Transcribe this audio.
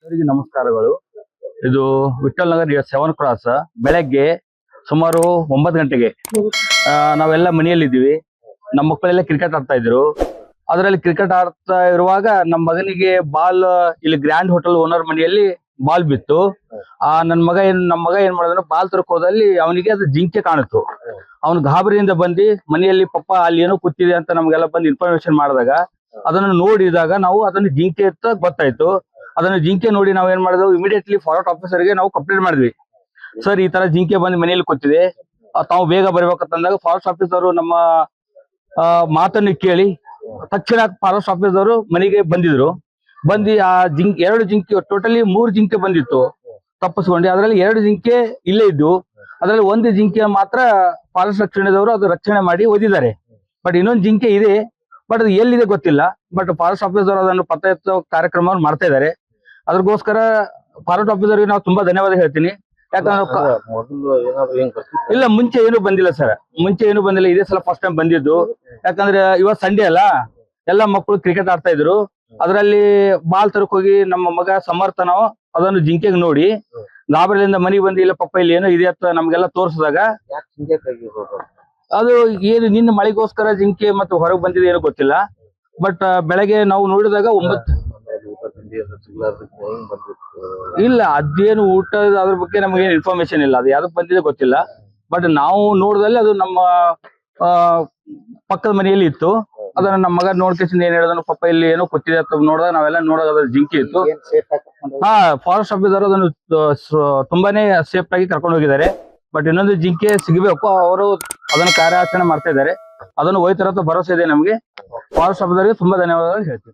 ಎಲ್ಲರಿಗೂ ನಮಸ್ಕಾರಗಳು. ಇದು ವಿಠಲ್ ನಗರ್ 7 ಕ್ರಾಸ್. ಬೆಳಗ್ಗೆ ಸುಮಾರು 9 ಗಂಟೆಗೆ ನಾವೆಲ್ಲ ಮನೆಯಲ್ಲಿದ್ದೀವಿ. ನಮ್ಮ ಮಕ್ಕಳೆಲ್ಲ ಕ್ರಿಕೆಟ್ ಆಡ್ತಾ ಇದ್ರು. ಅದರಲ್ಲಿ ಕ್ರಿಕೆಟ್ ಆಡ್ತಾ ಇರುವಾಗ ನಮ್ಮ ಮಗನಿಗೆ ಬಾಲ್ ಇಲ್ಲಿ ಗ್ರ್ಯಾಂಡ್ ಹೋಟೆಲ್ ಓನರ್ ಮನೆಯಲ್ಲಿ ಬಾಲ್ ಬಿತ್ತು. ನಮ್ಮ ಮಗ ಏನ್ ಮಾಡಿದ್ರು, ಬಾಲ್ ತರಕ್ ಹೋದಲ್ಲಿ ಅವನಿಗೆ ಅದು ಜಿಂಕೆ ಕಾಣಿತು. ಅವನು ಗಾಬರಿಯಿಂದ ಬಂದು ಮನೆಯಲ್ಲಿ ಪಪ್ಪ ಅಲ್ಲಿ ಏನೋ ಕೂತಿದೆ ಅಂತ ನಮ್ಗೆಲ್ಲ ಬಂದು ಇನ್ಫಾರ್ಮೇಶನ್ ಮಾಡಿದಾಗ ಅದನ್ನು ನೋಡಿದಾಗ ನಾವು ಅದನ್ನು ಜಿಂಕೆ ಅಂತ ಗೊತ್ತಾಯ್ತು. ಅದನ್ನು ಜಿಂಕೆ ನೋಡಿ ನಾವು ಏನ್ ಮಾಡಿದ್ವಿ, ಇಮಿಡಿಯೇಟ್ಲಿ ಫಾರೆಸ್ಟ್ ಆಫೀಸರ್ಗೆ ನಾವು ಕಂಪ್ಲೇಂಟ್ ಮಾಡಿದ್ವಿ. ಸರ್, ಈ ತರ ಜಿಂಕೆ ಬಂದು ಮನೆಯಲ್ಲಿ ಕೂತಿದೆ, ತಾವು ಬೇಗ ಬರ್ಬೇಕಂತಂದಾಗ ಫಾರೆಸ್ಟ್ ಆಫೀಸರು ನಮ್ಮ ಮಾತನ್ನು ಕೇಳಿ ತಕ್ಷಣ ಫಾರೆಸ್ಟ್ ಆಫೀಸರು ಮನೆಗೆ ಬಂದಿದ್ರು. ಬಂದು ಆ ಎರಡು ಜಿಂಕೆ, ಟೋಟಲಿ 3 ಜಿಂಕೆ ಬಂದಿತ್ತು ತಪ್ಪಿಸ್ಕೊಂಡು. ಅದರಲ್ಲಿ 2 ಜಿಂಕೆ ಇಲ್ಲೇ ಇದ್ದು, ಅದರಲ್ಲಿ ಒಂದು ಜಿಂಕೆ ಮಾತ್ರ ಫಾರೆಸ್ಟ್ ರಕ್ಷಣೆದವರು ಅದು ರಕ್ಷಣೆ ಮಾಡಿ ಒದಿದ್ದಾರೆ. ಬಟ್ ಇನ್ನೊಂದು ಜಿಂಕೆ ಇದೆ, ಬಟ್ ಅದು ಎಲ್ಲಿದೆ ಗೊತ್ತಿಲ್ಲ. ಬಟ್ ಫಾರೆಸ್ಟ್ ಆಫೀಸರ್ ಅದನ್ನು ಪತ್ತೆ ಹಚ್ಚೋ ಕಾರ್ಯಕ್ರಮವನ್ನು ಮಾಡ್ತಾ ಇದ್ದಾರೆ. ಅದ್ರಗೋಸ್ಕರ ಫಾರೆಸ್ಟ್ ಆಫೀಸರ್ಗೆ ನಾವು ತುಂಬಾ ಧನ್ಯವಾದ ಹೇಳ್ತೀನಿ. ಯಾಕಂದ್ರೆ ಇಲ್ಲ, ಮುಂಚೆ ಏನು ಬಂದಿಲ್ಲ ಸರ್, ಮುಂಚೆ ಏನು ಬಂದಿಲ್ಲ. ಇದೇ ಸಲ ಫಸ್ಟ್ ಟೈಮ್ ಬಂದಿದ್ದು. ಯಾಕಂದ್ರೆ ಇವತ್ತು ಸಂಡೇ ಅಲ್ಲ, ಎಲ್ಲ ಮಕ್ಕಳು ಕ್ರಿಕೆಟ್ ಆಡ್ತಾ ಇದ್ರು. ಅದರಲ್ಲಿ ಬಾಲ್ ತರಕ್ ಹೋಗಿ ನಮ್ಮ ಮಗ ಸಮರ್ಥನ ಅದನ್ನು ಜಿಂಕೆಗೆ ನೋಡಿ ಗಾಬರಿಯಿಂದ ಮನೆಗೆ ಬಂದು, ಇಲ್ಲ ಪಪ್ಪ ಇಲ್ಲಿ ಏನೋ ಇದೆ ಅಂತ ನಮ್ಗೆಲ್ಲ ತೋರಿಸಿದಾಗ ಅದು ಏನು ನಿನ್ನ ಮಳೆಗೋಸ್ಕರ ಜಿಂಕೆ ಮತ್ತು ಹೊರಗೆ ಬಂದಿದೆ ಏನೋ ಗೊತ್ತಿಲ್ಲ. ಬಟ್ ಬೆಳಗ್ಗೆ ನಾವು ನೋಡಿದಾಗ 9 ಇಲ್ಲ, ಅದೇನು ಊಟ ಅದ್ರ ಬಗ್ಗೆ ನಮಗೇನು ಇನ್ಫಾರ್ಮೇಶನ್ ಇಲ್ಲ. ಅದು ಯಾವ್ದಕ್ ಬಂದಿದೆ ಗೊತ್ತಿಲ್ಲ. ಬಟ್ ನಾವು ನೋಡಿದಲ್ಲಿ ಅದು ನಮ್ಮ ಪಕ್ಕದ ಮನೆಯಲ್ಲಿ ಇತ್ತು. ಅದನ್ನ ನಮ್ಮ ಮಗ ನೋಡ್ಕೊಂಡು ಏನ್ ಹೇಳಿದನು, ಪಪ್ಪ ಇಲ್ಲಿ ಏನೋ ಕೂತಿದೆ ಅಂತ ನೋಡಿದಾಗ ನಾವೆಲ್ಲ ನೋಡೋದು ಅದ್ರ ಜಿಂಕೆ ಇತ್ತು. ಫಾರೆಸ್ಟ್ ಆಫೀಸರ್ ಅದನ್ನು ತುಂಬಾನೇ ಸೇಫ್ ಆಗಿ ಕರ್ಕೊಂಡು ಹೋಗಿದ್ದಾರೆ. ಬಟ್ ಇನ್ನೊಂದು ಜಿಂಕೆ ಸಿಗಬೇಕು, ಅವರು ಅದನ್ನು ಕಾರ್ಯಾಚರಣೆ ಮಾಡ್ತಾ ಇದ್ದಾರೆ. ಅದನ್ನು ಹೋಯ್ತಾರ ಭರವಸೆ ಇದೆ ನಮ್ಗೆ. ಫಾರೆಸ್ಟ್ ಆಫೀಸರ್ಗೆ ತುಂಬಾ ಧನ್ಯವಾದಗಳು ಹೇಳ್ತೀವಿ.